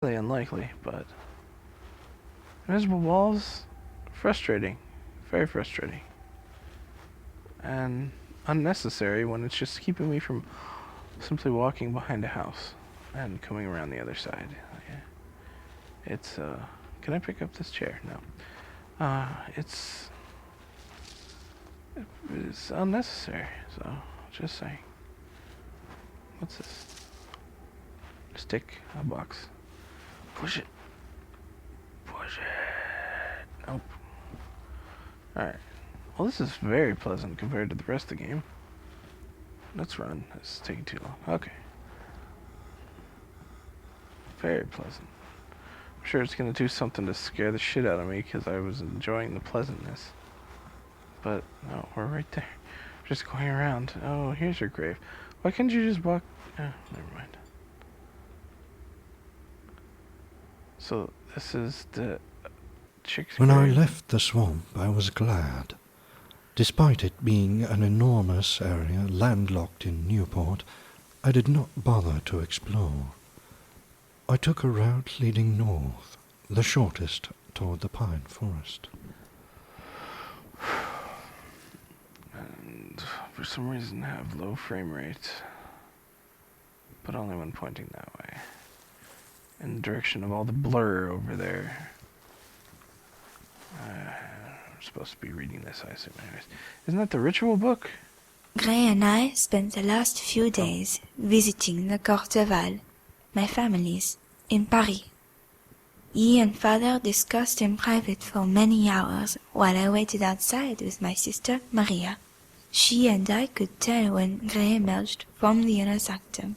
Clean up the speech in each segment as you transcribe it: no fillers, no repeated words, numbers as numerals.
Really unlikely, but invisible walls, frustrating, very frustrating, and unnecessary when it's just keeping me from simply walking behind a house and coming around the other side. It's can I pick up this chair? No. It's unnecessary. So just saying. What's this? A stick, a box. Push it. Push it. Nope. Alright. Well, this is very pleasant compared to the rest of the game. Let's run. This is taking too long. Okay. Very pleasant. I'm sure it's going to do something to scare the shit out of me because I was enjoying the pleasantness. But, no, we're right there. Just going around. Oh, here's your grave. Why can't you just walk... Oh, never mind. So, this is the chick's When I grave? left the swamp, I was glad. Despite it being an enormous area landlocked in Newport, I did not bother to explore. I took a route leading north, the shortest toward the pine forest. And for some reason have low frame rates, but only when pointing that way. In the direction of all the blur over there. I'm supposed to be reading this, I assume. Anyways, isn't that the ritual book? Gray and I spent the last few days visiting the Courteval, my family's, in Paris. He and father discussed in private for many hours while I waited outside with my sister Maria. She and I could tell when Gray emerged from the inner sanctum.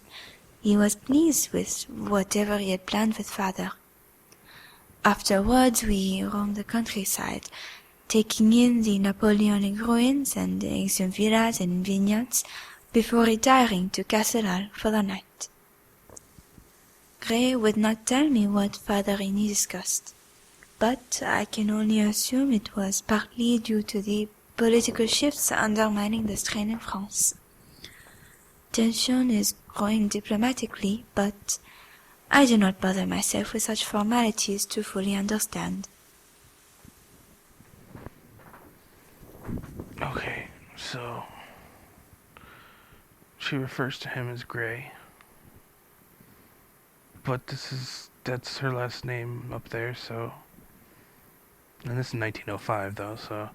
He was pleased with whatever he had planned with father. Afterwards we roamed the countryside, taking in the Napoleonic ruins and the ancient villas and vineyards before retiring to Castelal for the night. Gray would not tell me what father and he discussed, but I can only assume it was partly due to the political shifts undermining the strain in France. Tension is growing diplomatically, but I do not bother myself with such formalities to fully understand. Okay, so she refers to him as Gray. But that's her last name up there, so... And this is 1905, though, so...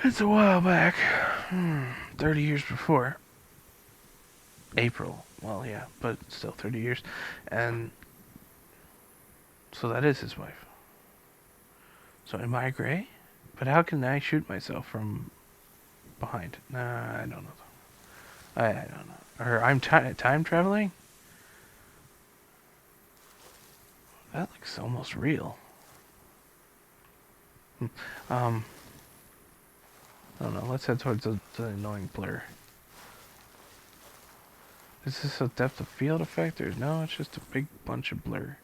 It's a while back. 30 years before. April. Well, yeah, but still 30 years. And... So that is his wife. So am I Gray? But how can I shoot myself from behind? Nah, I don't know. I don't know. Or I'm time traveling? That looks almost real. I don't know. Let's head towards the annoying blur. Is this a depth of field effect? Or no, it's just a big bunch of blur.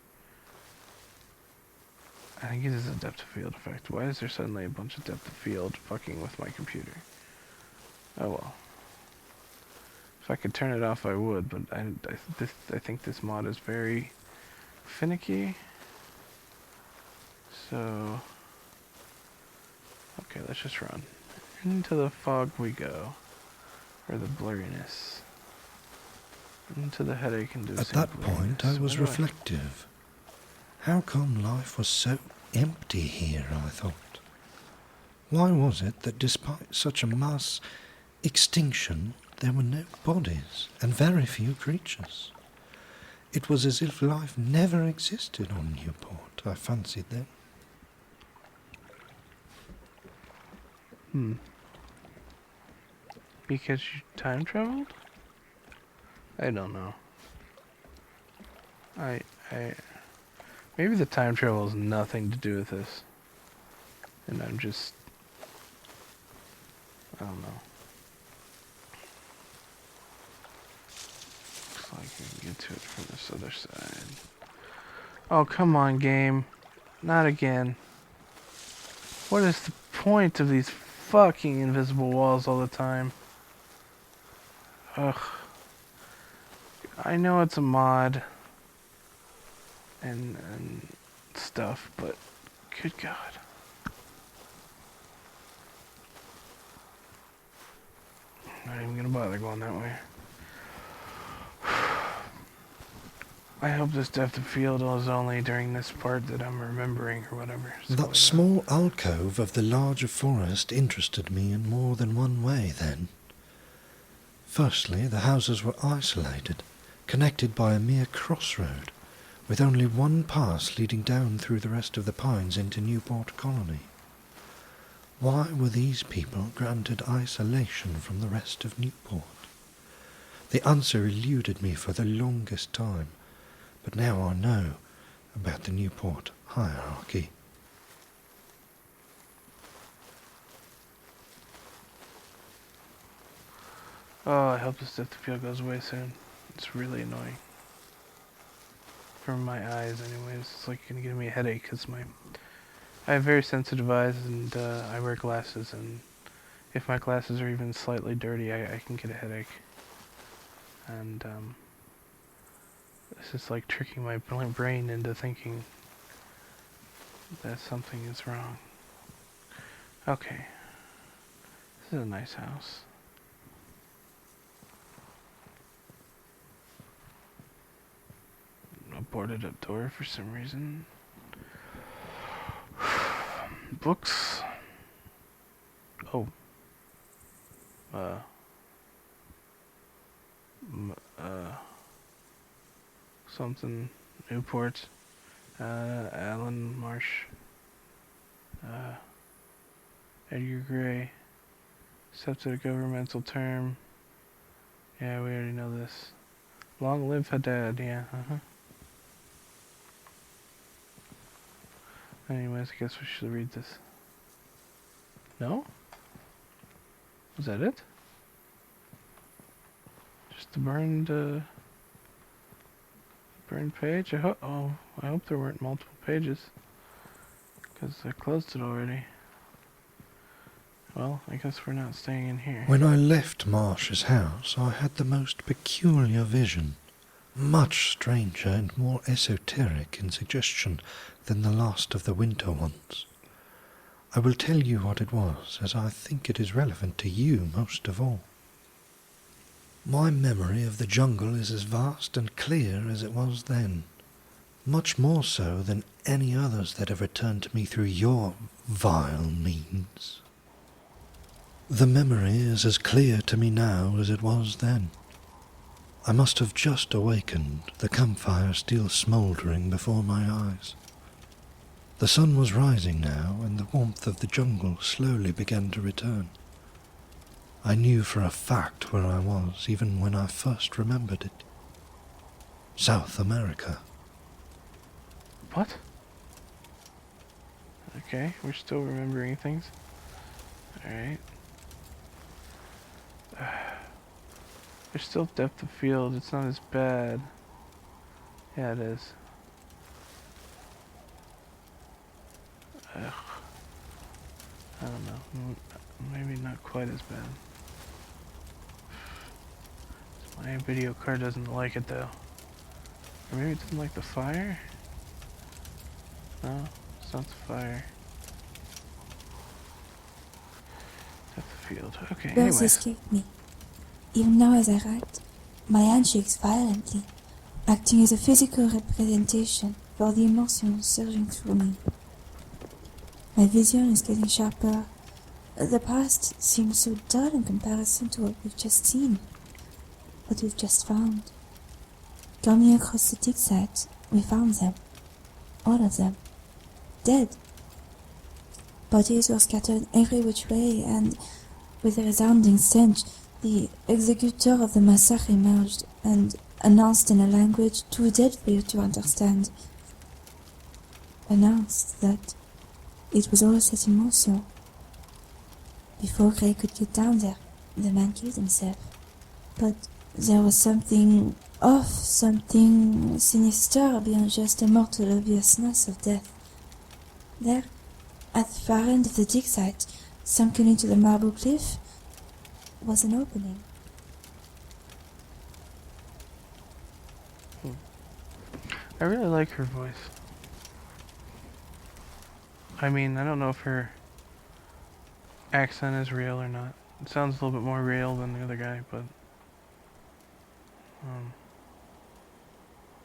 I think it is a depth of field effect. Why is there suddenly a bunch of depth of field fucking with my computer? Oh well. If I could turn it off, I would, but I think this mod is very finicky. So... Okay, let's just run. Into the fog we go. Or the blurriness. Into the headache-inducing At that point, I was reflective. How come life was so empty here, I thought? Why was it that despite such a mass extinction, there were no bodies and very few creatures? It was as if life never existed on Newport, I fancied then. Because you time traveled? I don't know. Maybe the time travel has nothing to do with this. And I'm just... I don't know. Looks like I can get to it from this other side. Oh, come on, game. Not again. What is the point of these fucking invisible walls all the time? Ugh. I know it's a mod. and stuff, but good God. Not even gonna bother going that way. I hope this depth of field is only during this part that I'm remembering or whatever. That small alcove of the larger forest interested me in more than one way then. Firstly, the houses were isolated, connected by a mere crossroad, with only one pass leading down through the rest of the pines into Newport colony. Why were these people granted isolation from the rest of Newport? The answer eluded me for the longest time, but now I know about the Newport hierarchy. Oh, I hope this depth of field goes away soon. It's really annoying. For my eyes anyways. It's like gonna give me a headache because I have very sensitive eyes and I wear glasses, and if my glasses are even slightly dirty, I can get a headache. And this is like tricking my brain into thinking that something is wrong. Okay. This is a nice house. A boarded up door for some reason. Books. Oh. Something. Newport. Alan Marsh. Edgar Gray. Accepted a governmental term. Yeah, we already know this. Long live Haddad, yeah, Anyways, I guess we should read this. No? Was that it? Just the burned page? I hope there weren't multiple pages, because I closed it already. Well, I guess we're not staying in here. When I left Marsh's house, I had the most peculiar vision, much stranger and more esoteric in suggestion than the last of the winter ones. I will tell you what it was, as I think it is relevant to you most of all. My memory of the jungle is as vast and clear as it was then, much more so than any others that have returned to me through your vile means. The memory is as clear to me now as it was then. I must have just awakened, the campfire still smouldering before my eyes. The sun was rising now, and the warmth of the jungle slowly began to return. I knew for a fact where I was, even when I first remembered it. South America. What? Okay, we're still remembering things. Alright. There's still depth of field, it's not as bad. Yeah, it is. Ugh. I don't know. Maybe not quite as bad. My video card doesn't like it though. Or maybe it doesn't like the fire? No, it's not the fire. Depth of field. Okay, Words anyways. escape me. Even now as I write, my hand shakes violently, acting as a physical representation for the emotions surging through me. My vision is getting sharper. The past seems so dull in comparison to what we've just seen, what we've just found. Coming across the dig site, we found them. All of them. Dead. Bodies were scattered every which way, and with a resounding stench, the executor of the massacre emerged and announced in a language too dead for you to understand. Announced that it was all set in motion. Before Gray could get down there, the man killed himself. But there was something off, something sinister beyond just the mortal obviousness of death. There, at the far end of the dig site, sunken into the marble cliff, was an opening. I really like her voice. I mean, I don't know if her accent is real or not. It sounds a little bit more real than the other guy, but...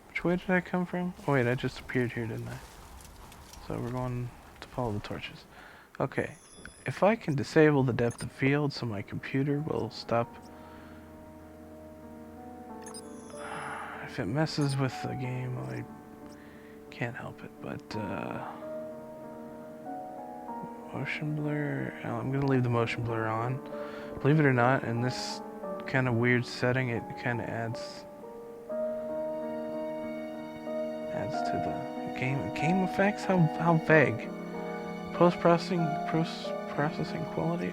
which way did I come from? Oh wait, I just appeared here, didn't I? So we're going to follow the torches. Okay. If I can disable the depth of field so my computer will stop... if it messes with the game, I can't help it, but... motion blur... I'm gonna leave the motion blur on. Believe it or not, in this kind of weird setting, it kind of adds to the game effects. How vague. Post-processing quality.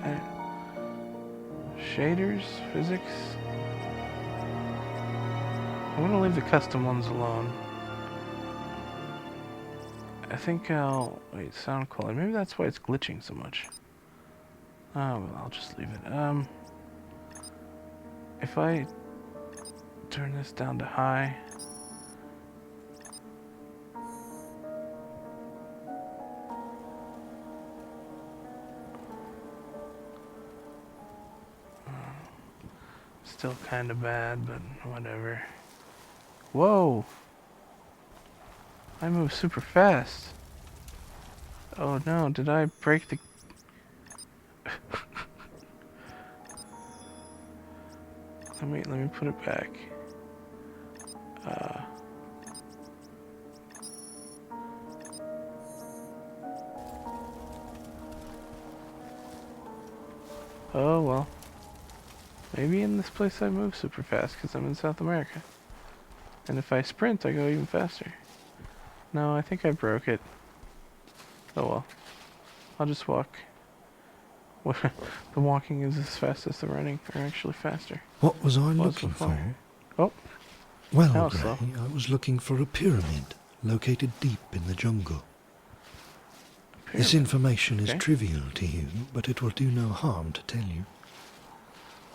Shaders, physics. I'm gonna leave the custom ones alone. I think I'll wait. Sound quality. Maybe that's why it's glitching so much. Oh well, I'll just leave it. If I turn this down to high. Still kind of bad, but whatever. Whoa! I move super fast. Oh no, did I break the... let me put it back. Oh well. Maybe in this place I move super fast because I'm in South America. And if I sprint, I go even faster. No, I think I broke it. Oh well. I'll just walk. The walking is as fast as the running, or actually faster. What was I looking for? Oh. Well, Gray, I was looking for a pyramid located deep in the jungle. This information is trivial to you, but it will do no harm to tell you.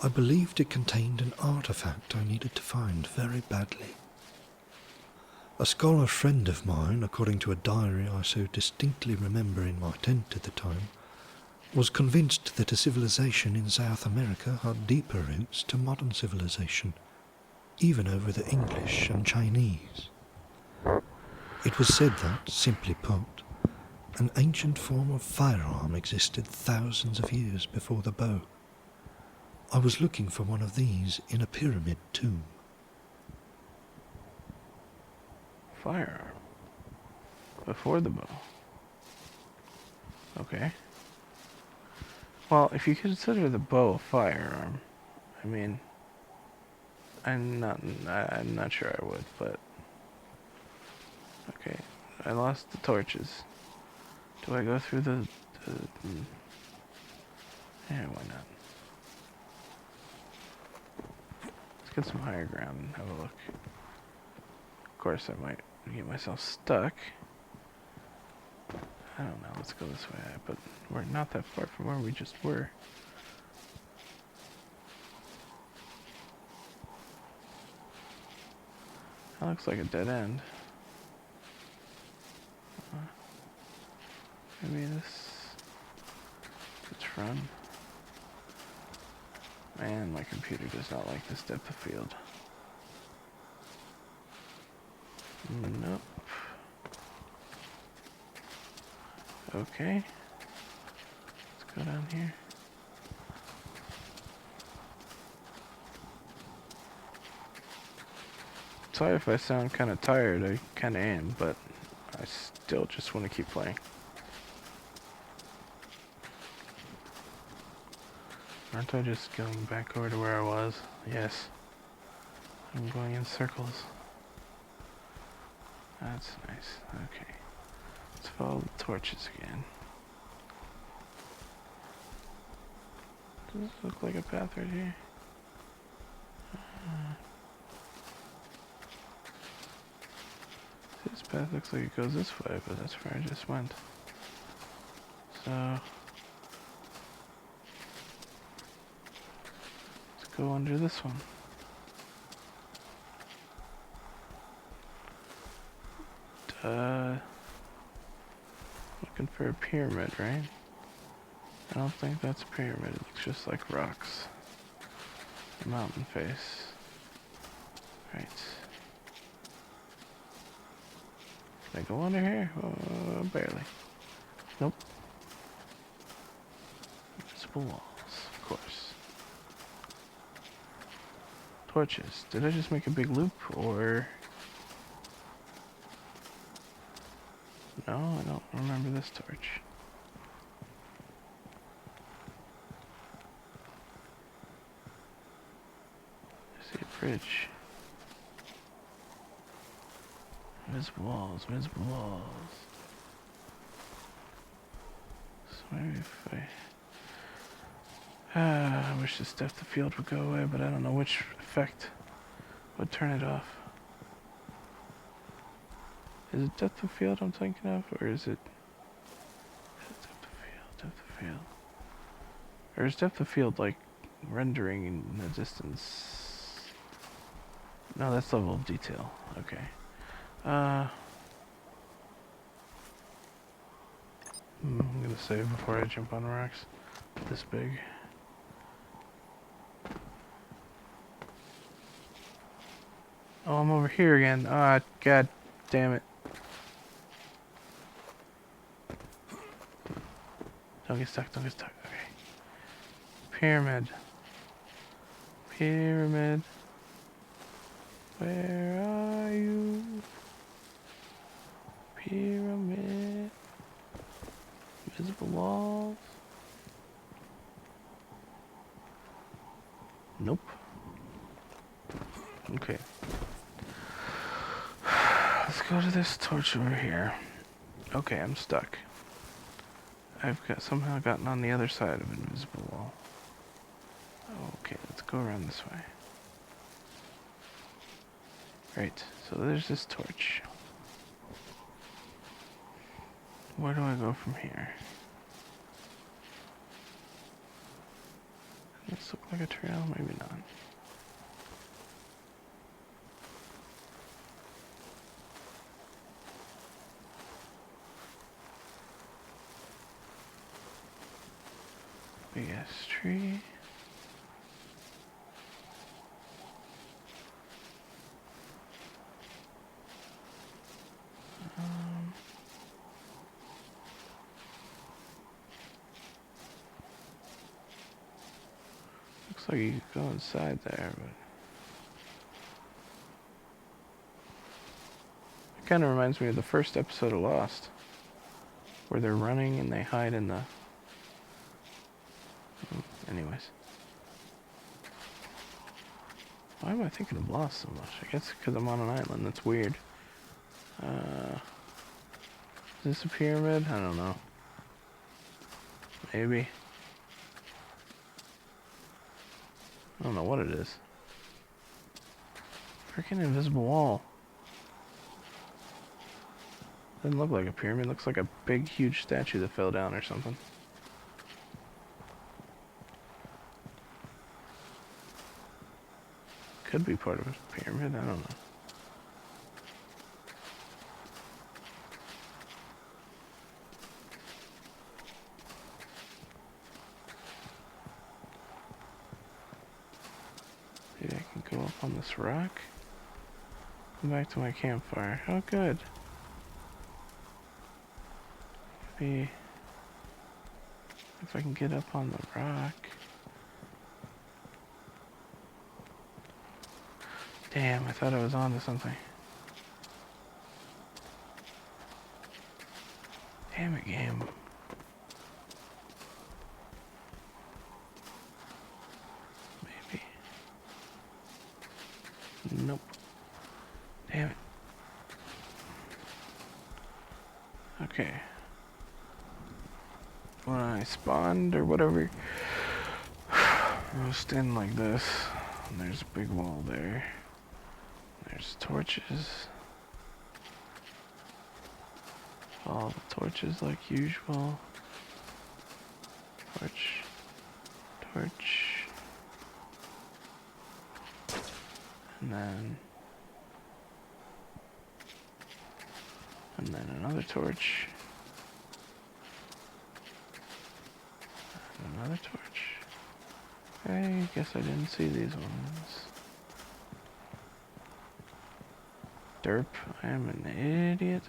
I believed it contained an artifact I needed to find very badly. A scholar friend of mine, according to a diary I so distinctly remember in my tent at the time, was convinced that a civilization in South America had deeper roots to modern civilization, even over the English and Chinese. It was said that, simply put, an ancient form of firearm existed thousands of years before the bow. I was looking for one of these in a pyramid tomb. Firearm. Before the bow. Okay. Well, if you consider the bow a firearm, I mean, I'm not sure I would, but okay. I lost the torches. Do I go through the yeah, why not? Let's get some higher ground and have a look. Of course, I might get myself stuck. I don't know. Let's go this way, but we're not that far from where we just were. That looks like a dead end. Maybe let's run. Man, my computer does not like this depth of field. Nope. Okay. Let's go down here. Sorry if I sound kind of tired. I kind of am, but I still just want to keep playing. Aren't I just going back over to where I was? Yes. I'm going in circles. That's nice. Okay. Let's follow the torches again. Does this look like a path right here? This path looks like it goes this way, but that's where I just went. So... let's go under this one. Looking for a pyramid, right? I don't think that's a pyramid. It looks just like rocks. A mountain face. Right. Can I go under here? Barely. Nope. Invisible walls, of course. Torches. Did I just make a big loop, or... No, I don't remember this torch. I see a bridge. Invisible walls, invisible walls. So maybe if I wish this depth of field would go away, but I don't know which effect would turn it off. Is it depth of field I'm thinking of, or is it depth of field, depth of field? Or is depth of field like rendering in the distance? No, that's level of detail. Okay. I'm gonna save before I jump on rocks this big. Oh, I'm over here again. Ah, god damn it. Don't get stuck, don't get stuck. Okay. Pyramid. Pyramid. Where are you? Pyramid. Invisible walls. Nope. Okay. Let's go to this torch over here. Okay, I'm stuck. I've somehow gotten on the other side of an invisible wall. Okay, let's go around this way. Right, so there's this torch. Where do I go from here? Does this look like a trail? Maybe not. Big ass tree. Looks like you could go inside there, but it kind of reminds me of the first episode of Lost, where they're running and they hide in the... Anyways. Why am I thinking of Lost so much? I guess because I'm on an island. That's weird. Is this a pyramid? I don't know. Maybe. I don't know what it is. Freaking invisible wall. Doesn't look like a pyramid. Looks like a big, huge statue that fell down or something. Could be part of a pyramid. I don't know. Maybe I can go up on this rock. Come back to my campfire. Oh, good. Maybe if I can get up on the rock. Damn, I thought I was onto something. Damn it, game. Maybe. Nope. Damn it. Okay. When I spawned or whatever, I was standing like this, and there's a big wall there. There's torches. All the torches like usual. Torch. Torch. And then... And then another torch. Another torch. I guess I didn't see these ones. Derp, I am an idiot.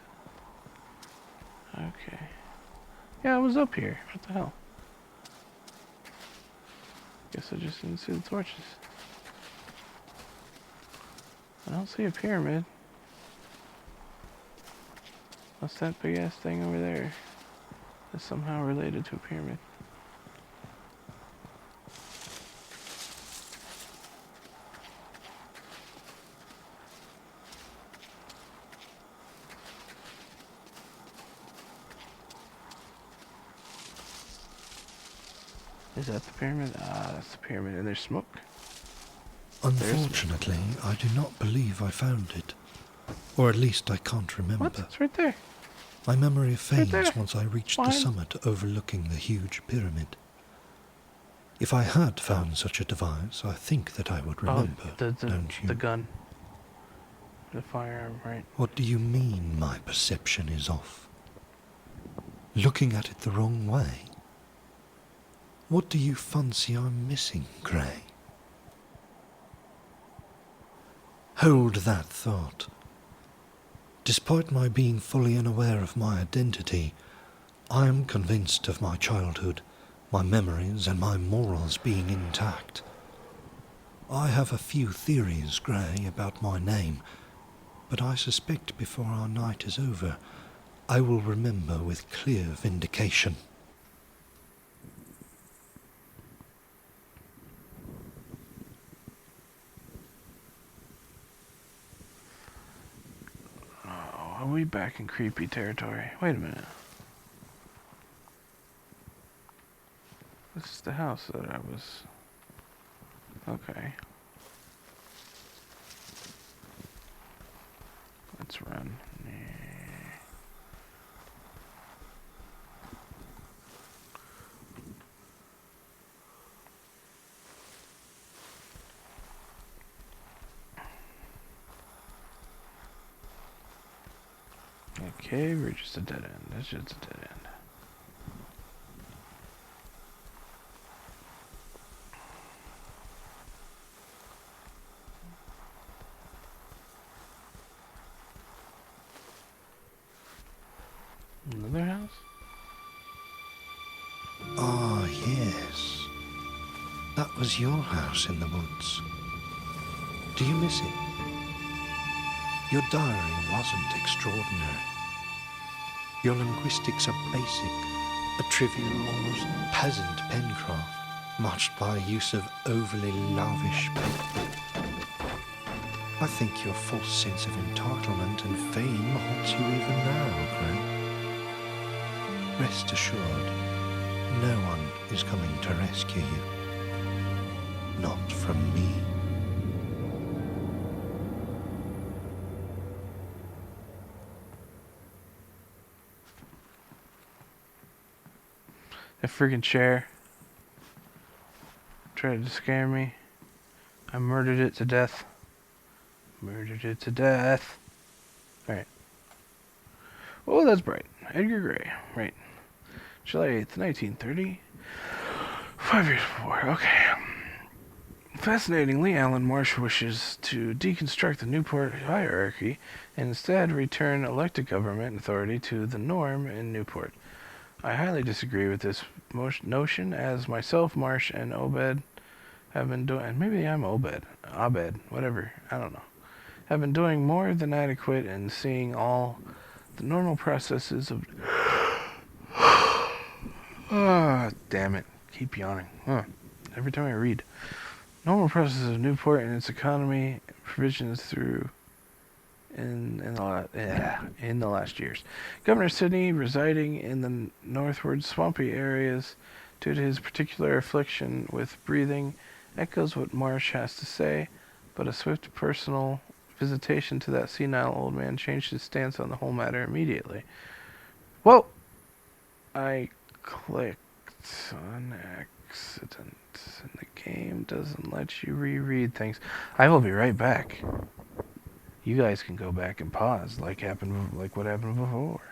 Okay. Yeah, I was up here. What the hell? Guess I just didn't see the torches. I don't see a pyramid. What's that big ass thing over there? That's somehow related to a pyramid. Is that the pyramid? Ah, that's the pyramid. And there's smoke. Unfortunately, I do not believe I found it. Or at least I can't remember. What? It's right there. My memory fades there. once I reach the Fine. summit overlooking the huge pyramid. If I had found such a device, I think that I would remember, don't you? The gun. The firearm, right? What do you mean my perception is off? Looking at it the wrong way? What do you fancy I'm missing, Gray? Hold that thought. Despite my being fully unaware of my identity, I am convinced of my childhood, my memories and my morals being intact. I have a few theories, Gray, about my name, but I suspect before our night is over, I will remember with clear vindication. Oh, are we back in creepy territory? Wait a minute. This is the house that I was... Okay. Let's run. Okay, we're just a dead end. That's just a dead end. Another house? Ah, yes. That was your house in the woods. Do you miss it? Your diary wasn't extraordinary. Your linguistics are basic, a trivial, almost peasant pencraft, matched by a use of overly lavish paper. I think your false sense of entitlement and fame haunts you even now, Gray. Rest assured, no one is coming to rescue you. Not from me. That freaking chair tried to scare me. I murdered it to death. Murdered it to death. Alright. Oh, that's bright. Edgar Gray. Right. July 8th, 1930. 5 years before. Okay. Fascinatingly, Alan Marsh wishes to deconstruct the Newport hierarchy and instead return elected government authority to the norm in Newport. I highly disagree with this notion, as myself, Marsh, and Obed have been doing, and maybe I'm Abed, whatever, I don't know, have been doing more than adequate in seeing all the normal processes of... Ah, damn it, keep yawning. Every time I read. Normal processes of Newport and its economy provisions through in the last years. Governor Sidney, residing in the northward swampy areas due to his particular affliction with breathing, echoes what Marsh has to say, but a swift personal visitation to that senile old man changed his stance on the whole matter immediately. Whoa! I clicked on accident, and the game doesn't let you reread things. I will be right back. You guys can go back and pause like what happened before.